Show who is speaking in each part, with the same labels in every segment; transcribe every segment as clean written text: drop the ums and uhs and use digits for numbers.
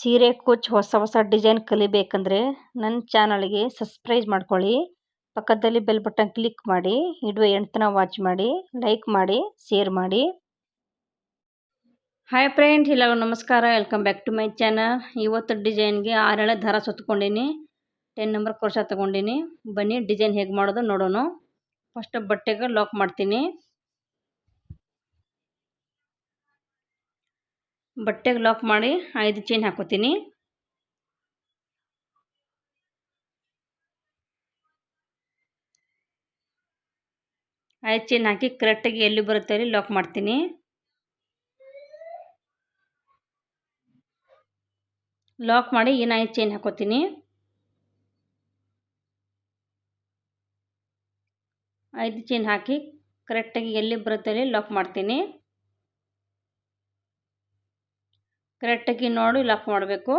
Speaker 1: ಸೀರೆ ಕುಚ್ಚು ಹೊಸ ಡಿಸೈನ್ ಕಲಿಬೇಕಂದ್ರೆ ನನ್ನ ಚಾನಲ್ಗೆ ಸಬ್ಸ್ಕ್ರೈಬ್ ಮಾಡ್ಕೊಳ್ಳಿ. ಪಕ್ಕದಲ್ಲಿ ಬೆಲ್ ಬಟನ್ ಕ್ಲಿಕ್ ಮಾಡಿ. ವಿಡಿಯೋ ಎಂಡ್ ತನಕ ವಾಚ್ ಮಾಡಿ, ಲೈಕ್ ಮಾಡಿ, ಶೇರ್ ಮಾಡಿ. ಹಾಯ್ ಫ್ರೆಂಡ್ಸ್, ಎಲ್ಲರಿಗೂ ನಮಸ್ಕಾರ. Welcome back to my channel. ಇವತ್ತು ಡಿಸೈನ್ಗೆ 6 ಎಳೆ ದಾರ ಸುತ್ಕೊಂಡಿನಿ. 10 ನಂಬರ್ ಕ್ರೋಶಾ ತಗೊಂಡಿನಿ. ಬನ್ನಿ ಡಿಸೈನ್ ಹೇಗೆ ಮಾಡೋದು ನೋಡೋಣ. ಫಸ್ಟ್ ಬಟ್ಟೆಗೆ ಲಾಕ್ ಮಾಡ್ತೀನಿ. ಬಟ್ಟೆಗೆ ಲಾಕ್ ಮಾಡಿ 5 ಚೈನ್ ಹಾಕೋತೀನಿ. ಐದು ಚೈನ್ ಹಾಕಿ ಕರೆಕ್ಟಾಗಿ ಎಲ್ಲಿ ಬರುತ್ತೆ ಅಲ್ಲಿ ಲಾಕ್ ಮಾಡ್ತೀನಿ. ಲಾಕ್ ಮಾಡಿ ಇನ್ನು 5 ಚೈನ್ ಹಾಕೋತೀನಿ. 5 ಚೈನ್ ಹಾಕಿ ಕರೆಕ್ಟಾಗಿ ಎಲ್ಲಿ ಬರುತ್ತೆ ಅಲ್ಲಿ ಲಾಕ್ ಮಾಡ್ತೀನಿ. ಕರೆಕ್ಟಾಗಿ ನೋಡಿ ಲಾಕ್ ಮಾಡಬೇಕು.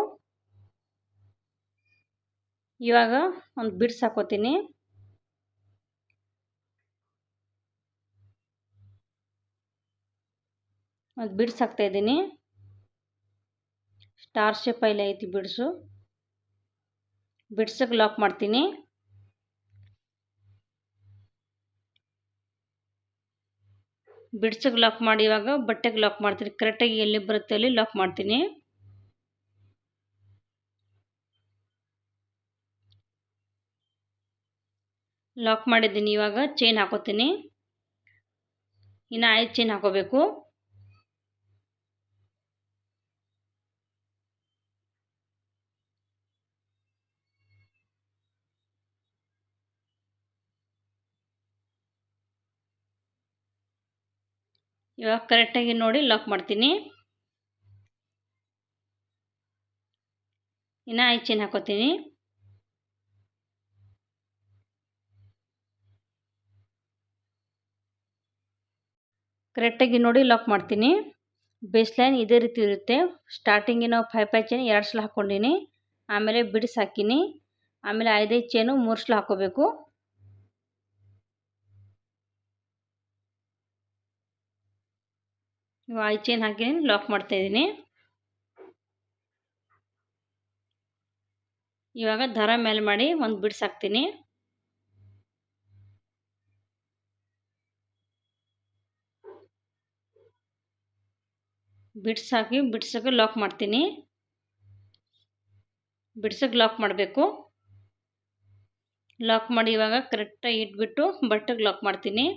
Speaker 1: ಇವಾಗ ಒಂದು ಬಿಡ್ಸ್ ಹಾಕೋತೀನಿ. ಒಂದು ಬಿಡ್ಸ್ ಹಾಕ್ತಾ ಇದ್ದೀನಿ. ಸ್ಟಾರ್ ಶೇಪ್ ಅಲ್ಲಿ ಐತಿ ಬಿಡ್ಸು. ಬಿಡ್ಸಕ್ಕೆ ಲಾಕ್ ಮಾಡ್ತೀನಿ. ಬಿಡ್ಸಕ್ಕೆ ಲಾಕ್ ಮಾಡಿ ಇವಾಗ ಬಟ್ಟೆಗೆ ಲಾಕ್ ಮಾಡ್ತೀನಿ. ಕರೆಕ್ಟಾಗಿ ಎಲ್ಲಿ ಬರುತ್ತೆ ಅಲ್ಲಿ ಲಾಕ್ ಮಾಡ್ತೀನಿ. ಲಾಕ್ ಮಾಡಿದ್ದೀನಿ. ಇವಾಗ ಚೈನ್ ಹಾಕೋತೀನಿ. ಇನ್ನು 5 ಚೈನ್ ಹಾಕೋಬೇಕು. ಇವಾಗ ಕರೆಕ್ಟಾಗಿ ನೋಡಿ ಲಾಕ್ ಮಾಡ್ತೀನಿ. ಇನ್ನು 5 ಚೈನ್ ಹಾಕೋತೀನಿ. ಕರೆಕ್ಟಾಗಿ ನೋಡಿ ಲಾಕ್ ಮಾಡ್ತೀನಿ. ಬೇಸ್ ಲೈನ್ ಇದೇ ರೀತಿ ಇರುತ್ತೆ. ಸ್ಟಾರ್ಟಿಂಗಿಗೆ ನಾವು 5 ಚೈನ್ 2 ಸಲ ಹಾಕ್ಕೊಂಡಿನಿ. ಆಮೇಲೆ ಬಿಡಿಸಿ ಹಾಕಿನಿ. ಆಮೇಲೆ 5 ಚೈನು 3 ಸಲ ಹಾಕೋಬೇಕು. ಇವಾಗ 5 ಚೈನ್ ಹಾಕಿ ಲಾಕ್ ಮಾಡ್ತಾ ಇದ್ದೀನಿ. ಇವಾಗ ದಾರ ಮೇಲೆ ಮಾಡಿ ಒಂದು ಬಿಡ್ಸ್ ಹಾಕ್ತೀನಿ. ಬಿಡ್ಸ್ ಹಾಕಿ ಬಿಡ್ಸಕ್ಕೆ ಲಾಕ್ ಮಾಡ್ತೀನಿ. ಬಿಡ್ಸಕ್ಕೆ ಲಾಕ್ ಮಾಡಬೇಕು. ಲಾಕ್ ಮಾಡಿ ಇವಾಗ ಕರೆಕ್ಟಾಗಿ ಇಟ್ಬಿಟ್ಟು ಬಟ್ಟೆಗೆ ಲಾಕ್ ಮಾಡ್ತೀನಿ.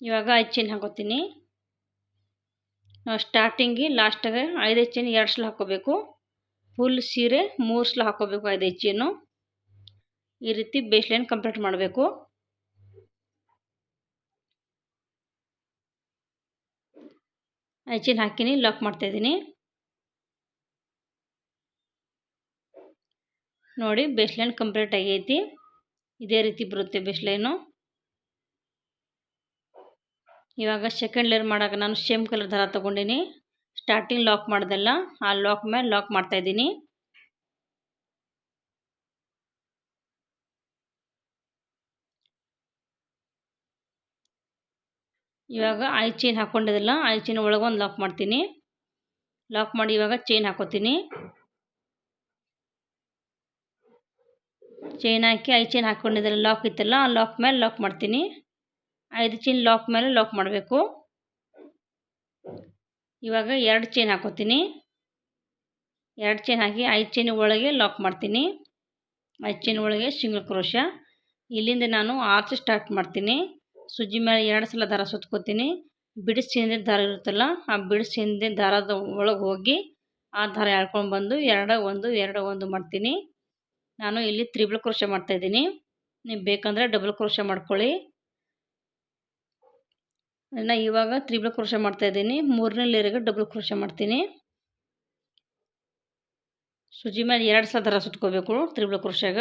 Speaker 1: ಇವಾಗ 5 ಚೈನ್ ಹಾಕೋತೀನಿ. ನಾವು ಸ್ಟಾರ್ಟಿಂಗಿಗೆ ಲಾಸ್ಟಿಗೆ 5 ಚೈನ್ 2 ಸಲ ಹಾಕೋಬೇಕು. ಫುಲ್ ಸೀರೆ 3 ಸಲ ಹಾಕೋಬೇಕು. 5 ಚೈನು ಈ ರೀತಿ ಬೇಸ್ ಲೈನ್ ಕಂಪ್ಲೀಟ್ ಮಾಡಬೇಕು. ಚೈನ್ ಹಾಕಿನಿ. ಲಾಕ್ ಮಾಡ್ತಾ ಇದ್ದೀನಿ. ನೋಡಿ ಬೇಸ್ ಲೈನ್ ಕಂಪ್ಲೀಟ್ ಆಗೈತಿ. ಇದೇ ರೀತಿ ಬರುತ್ತೆ ಬೇಸ್ ಲೈನು. ಇವಾಗ ಸೆಕೆಂಡ್ ಲೇಯರ್ ಮಾಡೋಕೆ ನಾನು ಸೇಮ್ ಕಲರ್ ದಾರ ತೊಗೊಂಡಿನಿ. ಸ್ಟಾರ್ಟಿಂಗ್ ಲಾಕ್ ಮಾಡ್ದಲ್ಲ ಆ ಲಾಕ್ ಮೇಲೆ ಲಾಕ್ ಮಾಡ್ತಾ ಇದ್ದೀನಿ. ಇವಾಗ 5 ಚೈನ್ ಹಾಕ್ಕೊಂಡಿದ್ದಲ್ಲ 5 ಚೈನ್ ಒಳಗೆ ಒಂದು ಲಾಕ್ ಮಾಡ್ತೀನಿ. ಲಾಕ್ ಮಾಡಿ ಇವಾಗ ಚೈನ್ ಹಾಕೋತೀನಿ. ಚೈನ್ ಹಾಕಿ 5 ಚೈನ್ ಹಾಕ್ಕೊಂಡಿದ್ದಲ್ಲ ಲಾಕ್ ಇತ್ತಲ್ಲ ಆ ಲಾಕ್ ಮೇಲೆ ಲಾಕ್ ಮಾಡ್ತೀನಿ. 5 ಚೈನ್ ಲಾಕ್ ಮೇಲೆ ಲಾಕ್ ಮಾಡಬೇಕು. ಇವಾಗ 2 ಚೈನ್ ಹಾಕೋತೀನಿ. 2 ಚೈನ್ ಹಾಕಿ 5 ಚೈನ್ ಒಳಗೆ ಲಾಕ್ ಮಾಡ್ತೀನಿ. 5 ಚೈನ್ ಒಳಗೆ ಸಿಂಗಲ್ ಕ್ರೋಶಾ. ಇಲ್ಲಿಂದ ನಾನು ಆರ್ಚ್ ಸ್ಟಾರ್ಟ್ ಮಾಡ್ತೀನಿ. ಸುಜ್ಜಿ ಮೇಲೆ 2 ಸಲ ದಾರ ಸುತ್ಕೋತೀನಿ. ಬಿಡಿಸಿ ಹಿಂದೆ ದಾರ ಇರುತ್ತಲ್ಲ ಆ ಬಿಡಿಸಿ ಹಿಂದೆ ದಾರದ ಒಳಗೆ ಹೋಗಿ ಆ ದಾರ ಎಳ್ಕೊಂಡು ಬಂದು 2 1 2 1 ಮಾಡ್ತೀನಿ. ನಾನು ಇಲ್ಲಿ ತ್ರಿಬಲ್ ಕ್ರೋಶಾ ಮಾಡ್ತಾ ಇದ್ದೀನಿ. ನೀವು ಬೇಕಂದರೆ ಡಬಲ್ ಕ್ರೋಶಾ ಮಾಡ್ಕೊಳ್ಳಿ. ನಾನು ಇವಾಗ ತ್ರಿಬಲ್ ಕ್ರೋಶಾ ಮಾಡ್ತಾ ಇದ್ದೀನಿ. 3ನೇ ಲೇಯರ್ಗೆ ಡಬಲ್ ಕ್ರೋಶಾ ಮಾಡ್ತೀನಿ. ಸುಜ್ಜಿ ಮೇಲೆ 2 ಸಲ ದಾರ ಸುತ್ಕೋಬೇಕು ತ್ರಿಬಲ್ ಕ್ರೋಶಾಗ.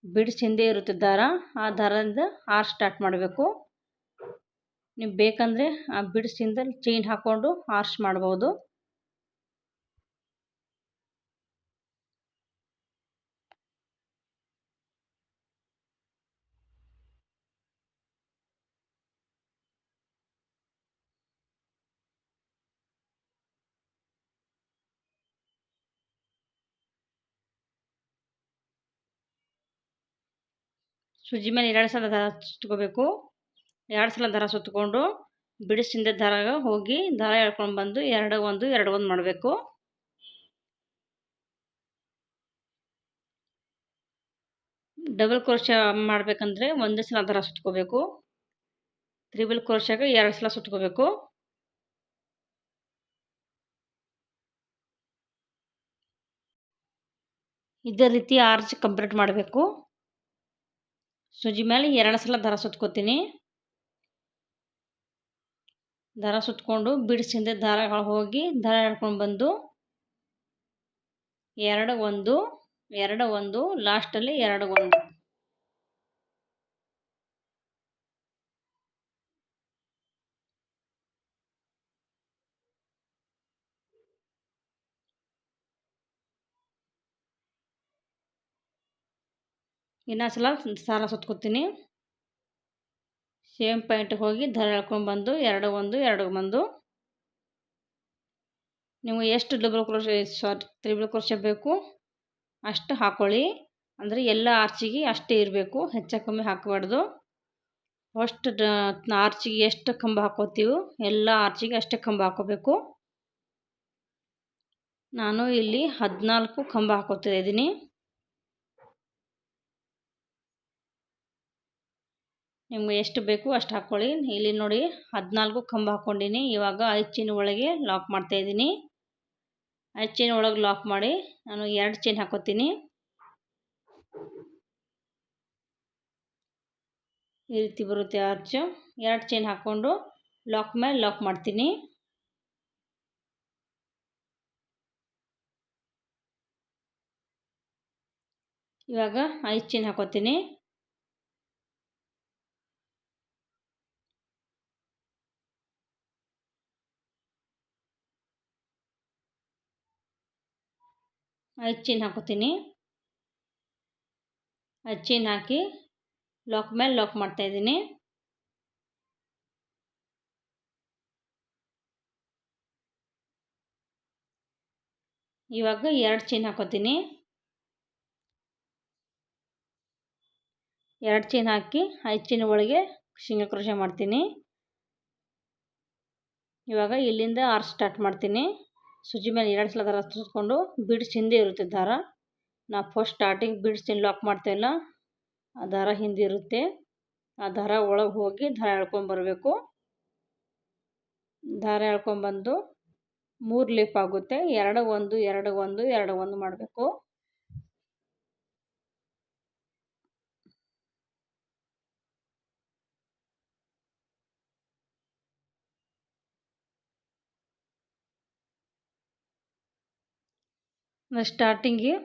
Speaker 1: ಬಿಡ್ಸ್ ಹಿಂದೆ ಇರುತ್ತೆ ದಾರ, ಆ ದಾರದಿಂದ ಆರ್ಚ್ ಸ್ಟಾರ್ಟ್ ಮಾಡಬೇಕು. ನೀವು ಬೇಕಂದರೆ ಆ ಬಿಡ್ಸಿಂದ ಚೈನ್ ಹಾಕ್ಕೊಂಡು ಆರ್ಚ್ ಮಾಡ್ಬೋದು. ಸೂಜಿ ಮೇಲೆ 2 ಸಲ ದಾರ ಸುತ್ಕೋಬೇಕು. 2 ಸಲ ದಾರ ಸುತ್ತಕೊಂಡು ಬಿಡಿಸಿಂದ ದಾರಾಗ ಹೋಗಿ ದಾರ ಎಳ್ಕೊಂಡು ಬಂದು 2 1 2 1 ಮಾಡಬೇಕು. ಡಬಲ್ ಕ್ರೋಶೆ ಮಾಡಬೇಕಂದ್ರೆ ಒಂದೇ ಸಲ ದಾರ ಸುತ್ಕೋಬೇಕು. ತ್ರಿಬಲ್ ಕ್ರೋಶೆಗೆ 2 ಸಲ ಸುತ್ಕೋಬೇಕು. ಇದೇ ರೀತಿ ಆರ್ಚ್ ಕಂಪ್ಲೀಟ್ ಮಾಡಬೇಕು. ಸೂಜಿ ಮೇಲೆ 2 ಸಲ ದಾರ ಸುತ್ಕೋತೀನಿ. ದಾರ ಸುತ್ಕೊಂಡು ಬಿಡಿಸಿಂದ ದಾರಗಳು ಹೋಗಿ ದಾರ ಎಳ್ಕೊಂಡು ಬಂದು 2 1 2 1 ಲಾಸ್ಟಲ್ಲಿ 2 1. ಇನ್ನೊಂದು ಸಲ ದಾರ ಸುತ್ಕೋತೀನಿ. ಸೇಮ್ ಪಾಯಿಂಟಿಗೆ ಹೋಗಿ ದಾರ ಎಳ್ಕೊಂಡು ಬಂದು 2 1 2 1. ನೀವು ಎಷ್ಟು ತ್ರಿಬಲ್ ಕ್ರೋಶೆ ಬೇಕು ಅಷ್ಟು ಹಾಕ್ಕೊಳ್ಳಿ. ಅಂದರೆ ಎಲ್ಲ ಆರ್ಚಿಗೆ ಅಷ್ಟೇ ಇರಬೇಕು, ಹೆಚ್ಚು ಕಮ್ಮಿ ಹಾಕಬಾರ್ದು. ಫಸ್ಟ್ ಆರ್ಚಿಗೆ ಎಷ್ಟು ಕಂಬ ಹಾಕೋತೀವೋ ಎಲ್ಲ ಆರ್ಚಿಗೆ ಅಷ್ಟೇ ಕಂಬ ಹಾಕೋಬೇಕು. ನಾನು ಇಲ್ಲಿ 14 ಕಂಬ ಹಾಕೋತಾ ಇದ್ದೀನಿ. ನಿಮ್ಗೆ ಎಷ್ಟು ಬೇಕು ಅಷ್ಟು ಹಾಕ್ಕೊಳ್ಳಿ. ಇಲ್ಲಿ ನೋಡಿ 14 ಕಂಬ ಹಾಕ್ಕೊಂಡಿನಿ. ಇವಾಗ 5 ಚೈನ್ ಒಳಗೆ ಲಾಕ್ ಮಾಡ್ತಾ ಇದ್ದೀನಿ. 5 ಚೈನ್ ಒಳಗೆ ಲಾಕ್ ಮಾಡಿ ನಾನು 2 ಚೈನ್ ಹಾಕೋತೀನಿ. ಈ ರೀತಿ ಬರುತ್ತೆ ಆರ್ಚ್. 2 ಚೈನ್ ಹಾಕ್ಕೊಂಡು ಲಾಕ್ ಮೇಲೆ ಲಾಕ್ ಮಾಡ್ತೀನಿ. ಇವಾಗ 5 ಚೈನ್ ಹಾಕೋತೀನಿ. ಚೈನ್ ಹಾಕೋತೀನಿ. 5 ಚೈನ್ ಹಾಕಿ ಲಾಕ್ ಮೇಲೆ ಲಾಕ್ ಮಾಡ್ತಾ ಇದ್ದೀನಿ. ಇವಾಗ 2 ಚೈನ್ ಹಾಕೋತೀನಿ. 2 ಚೈನ್ ಹಾಕಿ 5 ಚೈನ್ ಒಳಗೆ ಸಿಂಗಲ್ ಕ್ರೋಶೆ ಮಾಡ್ತೀನಿ. ಇವಾಗ ಇಲ್ಲಿಂದ ಆರ್ಚ್ ಸ್ಟಾರ್ಟ್ ಮಾಡ್ತೀನಿ. ಸೂಜಿ ಮೇಲೆ 2 ಸಲ ದಾರ ಸುತ್ಕೊಂಡು ಬಿಡ್ಸ್ ಹಿಂದೆ ಇರುತ್ತೆ ದಾರ. ನಾವು ಫಸ್ಟ್ ಸ್ಟಾರ್ಟಿಂಗ್ ಬಿಡ್ಸ್ ಲಾಕ್ ಮಾಡ್ತೇವಲ್ಲ ಆ ದಾರ ಹಿಂದೆ ಇರುತ್ತೆ. ಆ ದಾರ ಒಳಗೆ ಹೋಗಿ ದಾರ ಎಳ್ಕೊಂಡು ಬರಬೇಕು. ದಾರ ಎಳ್ಕೊಂಡ್ಬಂದು 3 ಲೀಫ್ ಆಗುತ್ತೆ. 2 1 2 1 2 1 ಮಾಡಬೇಕು. ಸ್ಟಾರ್ಟಿಂಗಿಗೆ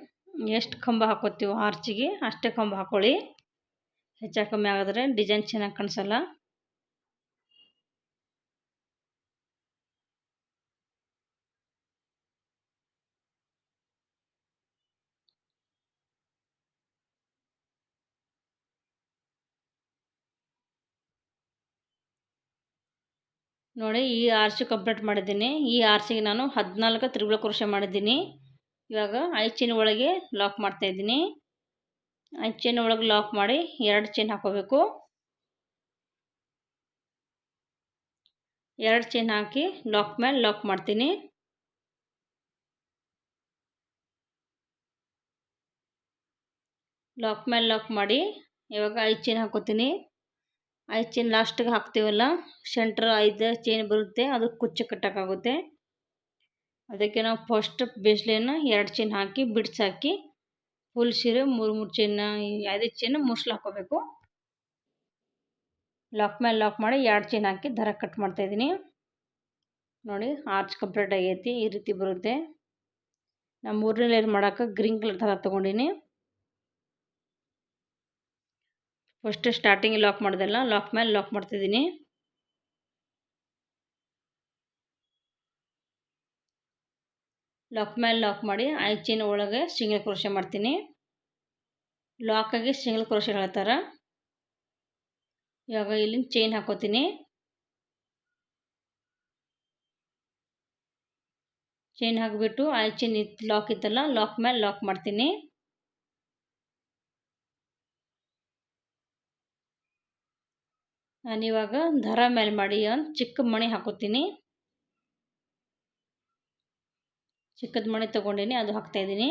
Speaker 1: ಎಷ್ಟು ಕಂಬ ಹಾಕೋತೀವೋ ಆರ್ಚಿಗೆ ಅಷ್ಟೇ ಕಂಬ ಹಾಕ್ಕೊಳ್ಳಿ. ಹೆಚ್ಚು ಕಮ್ಮಿ ಆಗಿದ್ರೆ ಡಿಸೈನ್ ಚೆನ್ನಾಗಿ ಕಾಣಿಸಲ್ಲ. ನೋಡಿ ಈ ಆರ್ಚ್ ಕಂಪ್ಲೀಟ್ ಮಾಡಿದ್ದೀನಿ. ಈ ಆರ್ಚಿಗೆ ನಾನು 14 ತ್ರಿಬಲ್ ಕ್ರೋಶೆ ಮಾಡಿದ್ದೀನಿ. ಇವಾಗ 5 ಚೈನ್ ಒಳಗೆ ಲಾಕ್ ಮಾಡ್ತಾ ಇದ್ದೀನಿ. 5 ಚೈನ್ ಒಳಗೆ ಲಾಕ್ ಮಾಡಿ 2 ಚೈನ್ ಹಾಕೋಬೇಕು. 2 ಚೈನ್ ಹಾಕಿ ಲಾಕ್ ಮೇಲೆ ಲಾಕ್ ಮಾಡ್ತೀನಿ. ಲಾಕ್ ಮೇಲೆ ಲಾಕ್ ಮಾಡಿ ಇವಾಗ 5 ಚೈನ್ ಹಾಕೋತೀನಿ. 5 ಚೈನ್ ಲಾಸ್ಟಿಗೆ ಹಾಕ್ತೀವಲ್ಲ ಸೆಂಟ್ರ್ 5 ಚೈನ್ ಬರುತ್ತೆ, ಅದು ಕುಚ್ಚು ಕಟ್ಟೋಕ್ಕಾಗುತ್ತೆ. ಅದಕ್ಕೆ ನಾವು ಫಸ್ಟ್ ಬೇಸ್ಲೈನ 2 ಚೈನ್ ಹಾಕಿ ಬಿಡ್ಸ್ ಹಾಕಿ ಫುಲ್ ಸೀರೆ 3 ಚೈನ್ 5 ಚೈನ್ ಮುಸ್ಲು ಹಾಕೋಬೇಕು. ಲಾಕ್ ಮೇಲೆ ಲಾಕ್ ಮಾಡಿ 2 ಚೈನ್ ಹಾಕಿ ದಾರ ಕಟ್ ಮಾಡ್ತಾ ಇದ್ದೀನಿ. ನೋಡಿ ಆರ್ಚ್ ಕಂಪ್ಲೀಟ್ ಆಗೈತಿ. ಈ ರೀತಿ ಬರುತ್ತೆ. ನಾನು 3ನೇ ಲೇಯರ್ ಮಾಡೋಕೆ ಗ್ರೀನ್ ಕಲರ್ ದಾರ ತೊಗೊಂಡಿನಿ. ಫಸ್ಟ್ ಸ್ಟಾರ್ಟಿಂಗ್ ಲಾಕ್ ಮಾಡೋದಲ್ಲ, ಲಾಕ್ ಮೇಲೆ ಲಾಕ್ ಮಾಡ್ತಿದ್ದೀನಿ. ಲಾಕ್ ಮೇಲೆ ಲಾಕ್ ಮಾಡಿ 5 ಚೈನ್ ಒಳಗೆ ಸಿಂಗಲ್ ಕ್ರೋಶೆ ಮಾಡ್ತೀನಿ. ಲಾಕಾಗಿ ಸಿಂಗಲ್ ಕ್ರೋಶೆ ಹೇಳ್ತಾರ. ಇವಾಗ ಇಲ್ಲಿ ಚೈನ್ ಹಾಕೋತೀನಿ. ಚೈನ್ ಹಾಕಿಬಿಟ್ಟು 5 ಚೈನ್ ಲಾಕ್ ಇತ್ತಲ್ಲ ಲಾಕ್ ಮೇಲೆ ಲಾಕ್ ಮಾಡ್ತೀನಿ. ನಾನಿವಾಗ ದರ ಮೇಲೆ ಮಾಡಿ ಒಂದು ಚಿಕ್ಕ ಮಣಿ ಹಾಕೋತೀನಿ. ಚಿಕ್ಕದ ಮಣಿ ತೊಗೊಂಡಿನಿ, ಅದು ಹಾಕ್ತಾಯಿದ್ದೀನಿ.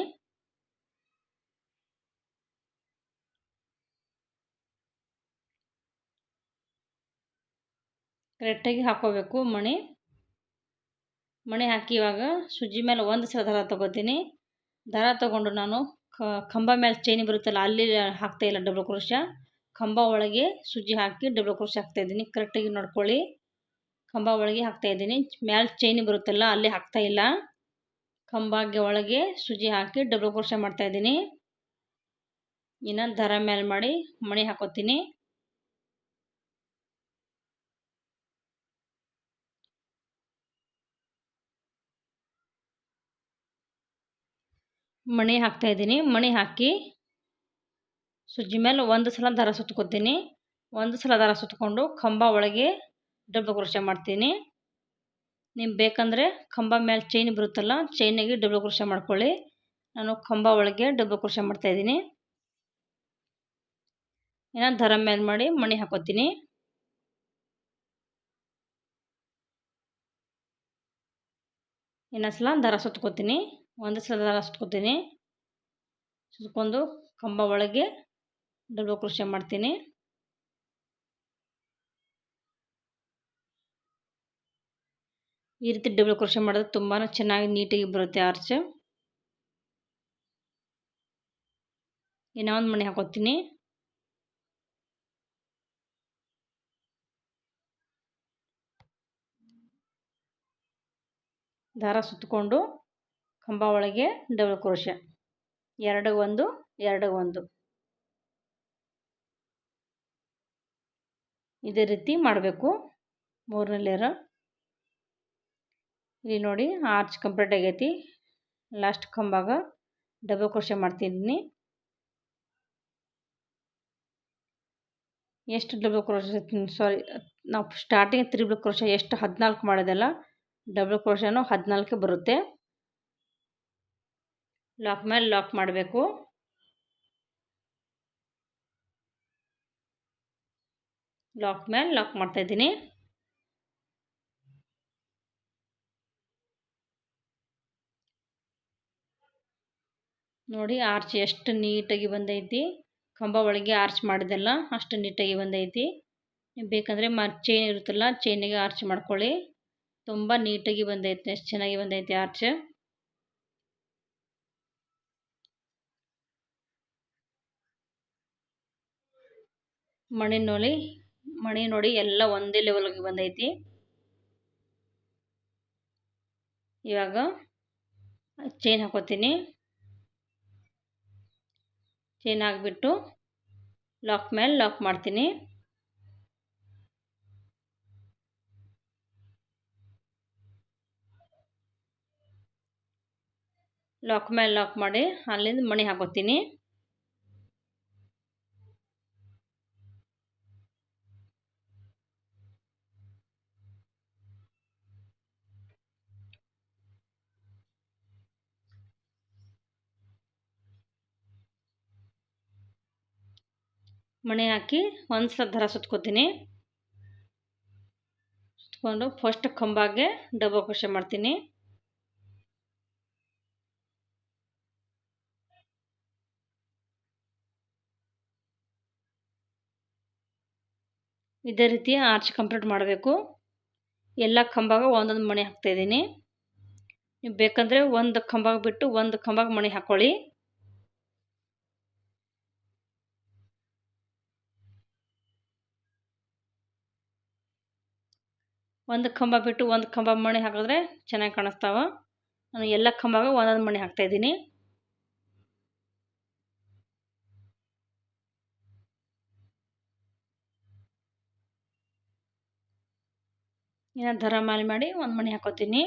Speaker 1: ಕರೆಕ್ಟಾಗಿ ಹಾಕ್ಕೋಬೇಕು ಮಣಿ ಹಾಕಿ ಇವಾಗ ಸೂಜಿ ಮೇಲೆ ಒಂದು ಸಲ ದಾರ ತೊಗೋತೀನಿ. ದಾರ ತೊಗೊಂಡು ನಾನು ಕಂಬ ಮೇಲೆ ಚೈನಿ ಬರುತ್ತಲ್ಲ ಅಲ್ಲಿ ಹಾಕ್ತಾಯಿಲ್ಲ ಡಬಲ್ ಕ್ರೋಶ. ಕಂಬ ಒಳಗೆ ಸೂಜಿ ಹಾಕಿ ಡಬಲ್ ಕ್ರೋಶ ಹಾಕ್ತಾಯಿದ್ದೀನಿ. ಕರೆಕ್ಟಾಗಿ ನೋಡ್ಕೊಳ್ಳಿ. ಕಂಬ ಒಳಗೆ ಹಾಕ್ತಾಯಿದ್ದೀನಿ. ಮ್ಯಾಲೆ ಚೈನಿ ಬರುತ್ತಲ್ಲ ಅಲ್ಲಿ ಹಾಕ್ತಾಯಿಲ್ಲ. ಕಂಬಗೆ ಒಳಗೆ ಸೂಜಿ ಹಾಕಿ ಡಬಲ್ ಕ್ರೋಶ ಮಾಡ್ತಾಯಿದ್ದೀನಿ. ಇನ್ನು ದಾರ ಮೇಲೆ ಮಾಡಿ ಮಣಿ ಹಾಕೋತೀನಿ. ಮಣಿ ಹಾಕ್ತಾಯಿದ್ದೀನಿ. ಮಣಿ ಹಾಕಿ ಸೂಜಿ ಮೇಲೆ ಒಂದು ಸಲ ದಾರ ಸುತ್ಕೋತೀನಿ. ಒಂದು ಸಲ ದಾರ ಸುತ್ತಕೊಂಡು ಕಂಬ ಒಳಗೆ ಡಬಲ್ ಕ್ರೋಶ ಮಾಡ್ತೀನಿ. ನಿಮ್ಗೆ ಬೇಕಂದರೆ ಕಂಬ ಮೇಲೆ ಚೈನ್ ಬರುತ್ತಲ್ಲ ಚೈನಿಗೆ ಡಬಲ್ ಕ್ರೋಶ ಮಾಡ್ಕೊಳ್ಳಿ. ನಾನು ಕಂಬ ಒಳಗೆ ಡಬಲ್ ಕ್ರೋಶ ಮಾಡ್ತಾಯಿದ್ದೀನಿ. ಇನ್ನು ದಾರ ಮೇಲೆ ಮಾಡಿ ಮಣಿ ಹಾಕೋತೀನಿ. ಇನ್ನೊಂದು ಸಲ ದಾರ ಸುತ್ಕೋತೀನಿ. ಒಂದು ಸಲ ದಾರ ಸುತ್ಕೋತೀನಿ. ಸುತ್ಕೊಂಡು ಕಂಬ ಒಳಗೆ ಡಬಲ್ ಕ್ರೋಶ ಮಾಡ್ತೀನಿ. ಈ ರೀತಿ ಡಬಲ್ ಕ್ರೋಶ ಮಾಡಿದ್ರೆ ತುಂಬಾ ಚೆನ್ನಾಗಿ ನೀಟಾಗಿ ಬರುತ್ತೆ ಆರ್ಚ್. ಇನ್ನೊಂದು ಮಣಿ ಹಾಕೋತೀನಿ. ದಾರ ಸುತ್ತಕೊಂಡು ಕಂಬ ಒಳಗೆ ಡಬಲ್ ಕ್ರೋಶ, ಎರಡು ಒಂದು ಎರಡು ಒಂದು, ಇದೇ ರೀತಿ ಮಾಡಬೇಕು. ಮೂರನೇ ಲೇಯರ್ ಇಲ್ಲಿ ನೋಡಿ ಆರ್ಚ್ ಕಂಪ್ಲೀಟ್ ಆಗೈತಿ. ಲಾಸ್ಟ್ ಕಂಬಾಗ ಡಬಲ್ ಕ್ರೋಶ ಮಾಡ್ತಿದ್ದೀನಿ. ಎಷ್ಟು ಡಬಲ್ ಕ್ರೋಶ, ಸಾರಿ, ನಾವು ಸ್ಟಾರ್ಟಿಂಗ್ ತ್ರಿಬಲ್ ಕ್ರೋಶ ಎಷ್ಟು 14 ಮಾಡೋದಲ್ಲ, ಡಬಲ್ ಕ್ರೋಶನೂ 14 ಬರುತ್ತೆ. ಲಾಕ್ ಮೇಲೆ ಲಾಕ್ ಮಾಡಬೇಕು. ಲಾಕ್ ಮೇಲೆ ಲಾಕ್ ಮಾಡ್ತಾಯಿದ್ದೀನಿ. ನೋಡಿ ಆರ್ಚ್ ಎಷ್ಟು ನೀಟಾಗಿ ಬಂದೈತಿ. ಕಂಬ ಒಳಗೆ ಆರ್ಚ್ ಮಾಡಿದೆಲ್ಲ ಅಷ್ಟು ನೀಟಾಗಿ ಬಂದೈತಿ. ಬೇಕಂದರೆ ಚೈನ್ ಇರುತ್ತಲ್ಲ ಚೈನಿಗೆ ಆರ್ಚ್ ಮಾಡ್ಕೊಳ್ಳಿ. ತುಂಬ ನೀಟಾಗಿ ಬಂದೈತೆ, ಎಷ್ಟು ಚೆನ್ನಾಗಿ ಬಂದೈತಿ ಆರ್ಚ್. ಮಣಿ ನೋಡಿ ಎಲ್ಲ ಒಂದೇ ಲೆವೆಲ್ಗೆ ಬಂದೈತಿ. ಇವಾಗ ಚೈನ್ ಹಾಕೋತೀನಿ. ಚೈನ್ ಹಾಕ್ಬಿಟ್ಟು ಲಾಕ್ ಮೇಲೆ ಲಾಕ್ ಮಾಡ್ತೀನಿ. ಲಾಕ್ ಮೇಲೆ ಲಾಕ್ ಮಾಡಿ ಅಲ್ಲಿಂದ ಮಣಿ ಹಾಕೋತೀನಿ. ಮಣಿ ಹಾಕಿ ಒಂದು ಸಲ ದಾರ ಸುತ್ಕೋತೀನಿ. ಸುತ್ಕೊಂಡು ಫಸ್ಟ್ ಕಂಬಾಗೆ ಡಬಲ್ ಕ್ರೋಶ ಮಾಡ್ತೀನಿ. ಇದೇ ರೀತಿ ಆರ್ಚ್ ಕಂಪ್ಲೀಟ್ ಮಾಡಬೇಕು. ಎಲ್ಲ ಕಂಬಾಗ ಒಂದೊಂದು ಮಣಿ ಹಾಕ್ತಾಯಿದ್ದೀನಿ. ನೀವು ಬೇಕಂದರೆ ಒಂದು ಕಂಬಾಗ ಬಿಟ್ಟು ಒಂದು ಕಂಬಾಗ ಮಣಿ ಹಾಕ್ಕೊಳ್ಳಿ. ಒಂದು ಕಂಬ ಬಿಟ್ಟು ಒಂದು ಕಂಬ ಮಣಿ ಹಾಕಿದ್ರೆ ಚೆನ್ನಾಗಿ ಕಾಣಿಸ್ತಾವ. ನಾನು ಎಲ್ಲ ಕಂಬಾಗ ಒಂದೊಂದು ಮಣಿ ಹಾಕ್ತಾಯಿದ್ದೀನಿ. ಇನ್ನು ದಾರ ಮೇಲೆ ಮಾಡಿ ಒಂದು ಮಣಿ ಹಾಕೋತೀನಿ.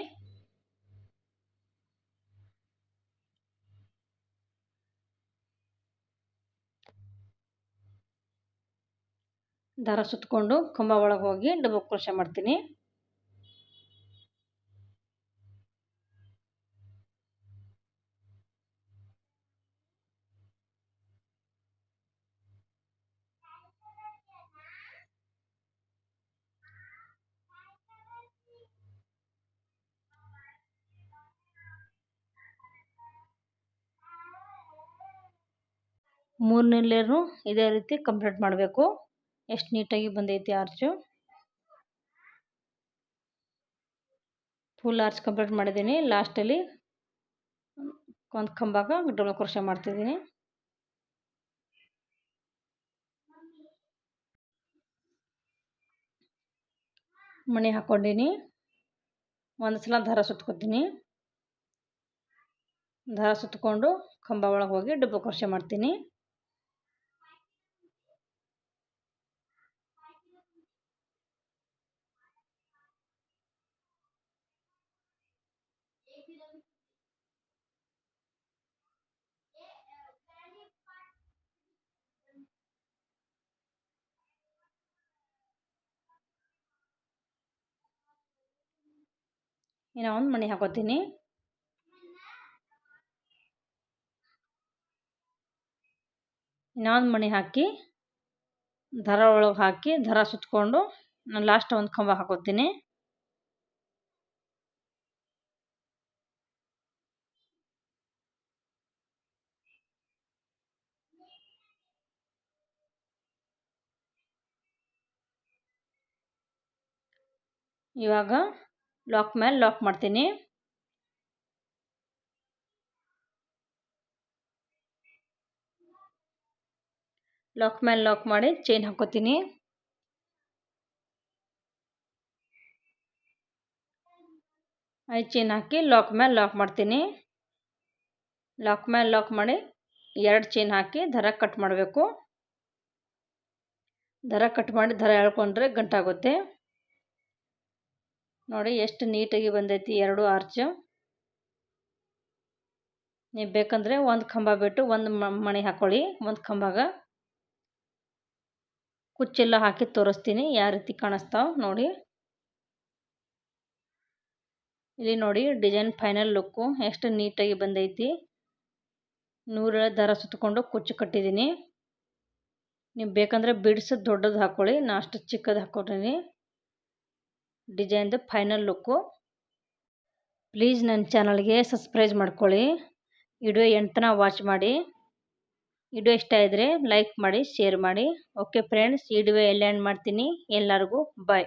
Speaker 1: ದಾರ ಸುತ್ತಕೊಂಡು ಕಂಬ ಒಳಗೆ ಹೋಗಿ ಡಬಲ್ ಕ್ರೋಶ ಮಾಡ್ತೀನಿ. ಮೂರನೇ ಲೇಯರು ಇದೇ ರೀತಿ ಕಂಪ್ಲೀಟ್ ಮಾಡಬೇಕು. ಎಷ್ಟು ನೀಟಾಗಿ ಬಂದೈತಿ ಆರ್ಚು. ಫುಲ್ ಆರ್ಚ್ ಕಂಪ್ಲೀಟ್ ಮಾಡಿದ್ದೀನಿ. ಲಾಸ್ಟಲ್ಲಿ ಒಂದು ಕಂಬಾಗ ಡಬಲ್ ಕ್ರೋಶೆ ಮಾಡ್ತಿದ್ದೀನಿ. ಮಣಿ ಹಾಕ್ಕೊಂಡಿನಿ. ಒಂದು ಸಲ ದಾರ ಸುತ್ಕೊತೀನಿ. ದಾರ ಸುತ್ತಕೊಂಡು ಕಂಬ ಒಳಗೆ ಹೋಗಿ ಡಬಲ್ ಕ್ರೋಶೆ ಮಾಡ್ತೀನಿ. ಇನ್ನು ಒಂದು ಮಣಿ ಹಾಕೋತೀನಿ. ಇನ್ನೊಂದು ಮಣಿ ಹಾಕಿ ದಾರ ಒಳಗೆ ಹಾಕಿ ದಾರ ಸುತ್ತಕೊಂಡು ನಾನು ಲಾಸ್ಟ್ ಒಂದು ಕಂಬ ಹಾಕೋತೀನಿ. ಇವಾಗ ಲಾಕ್ ಮೇಲೆ ಲಾಕ್ ಮಾಡ್ತೀನಿ. ಲಾಕ್ ಮೇಲೆ ಲಾಕ್ ಮಾಡಿ ಚೈನ್ ಹಾಕೋತೀನಿ. ಚೈನ್ ಹಾಕಿ ಲಾಕ್ ಮೇಲೆ ಲಾಕ್ ಮಾಡ್ತೀನಿ. ಲಾಕ್ ಮೇಲೆ ಲಾಕ್ ಮಾಡಿ 2 ಚೈನ್ ಹಾಕಿ ದಾರ ಕಟ್ ಮಾಡಬೇಕು. ದಾರ ಕಟ್ ಮಾಡಿ ದಾರ ಎಳ್ಕೊಂಡ್ರೆ ಗಂಟಾಗುತ್ತೆ. ನೋಡಿ ಎಷ್ಟು ನೀಟಾಗಿ ಬಂದೈತಿ 2 ಆರ್ಚ್. ನೀವು ಬೇಕಂದರೆ ಒಂದು ಕಂಬ ಬಿಟ್ಟು ಒಂದು ಮಣಿ ಹಾಕೊಳ್ಳಿ. ಒಂದು ಕಂಬಾಗ ಕುಚ್ಚೆಲ್ಲ ಹಾಕಿ ತೋರಿಸ್ತೀನಿ ಯಾವ ರೀತಿ ಕಾಣಿಸ್ತಾವ ನೋಡಿ. ಇಲ್ಲಿ ನೋಡಿ ಡಿಸೈನ್ ಫೈನಲ್ ಲುಕ್ಕು ಎಷ್ಟು ನೀಟಾಗಿ ಬಂದೈತಿ. 100 ದಾರ ಸುತ್ತಕೊಂಡು ಕುಚ್ಚು ಕಟ್ಟಿದ್ದೀನಿ. ನೀವು ಬೇಕಂದರೆ ಬಿಡ್ಸ್ ದೊಡ್ಡದು ಹಾಕೊಳ್ಳಿ. ನಾನು ಅಷ್ಟು ಚಿಕ್ಕದು ಹಾಕೊಂಡಿನಿ. ಡಿಸೈನ್ದು ಫೈನಲ್ ಲುಕ್ಕು. ಪ್ಲೀಸ್ ನನ್ನ ಚಾನಲ್ಗೆ ಸಬ್ಸ್ಕ್ರೈಬ್ ಮಾಡ್ಕೊಳ್ಳಿ. ವಿಡಿಯೋ ಎಂಡ್ ತನಕ ವಾಚ್ ಮಾಡಿ. ವಿಡಿಯೋ ಇಷ್ಟ ಇದ್ದರೆ ಲೈಕ್ ಮಾಡಿ, ಶೇರ್ ಮಾಡಿ. ಓಕೆ ಫ್ರೆಂಡ್ಸ್, ಈ ವಿಡಿಯೋ ಎಲ್ಲ ಎಂಡ್ ಮಾಡ್ತೀನಿ. ಎಲ್ಲರಿಗೂ ಬಾಯ್.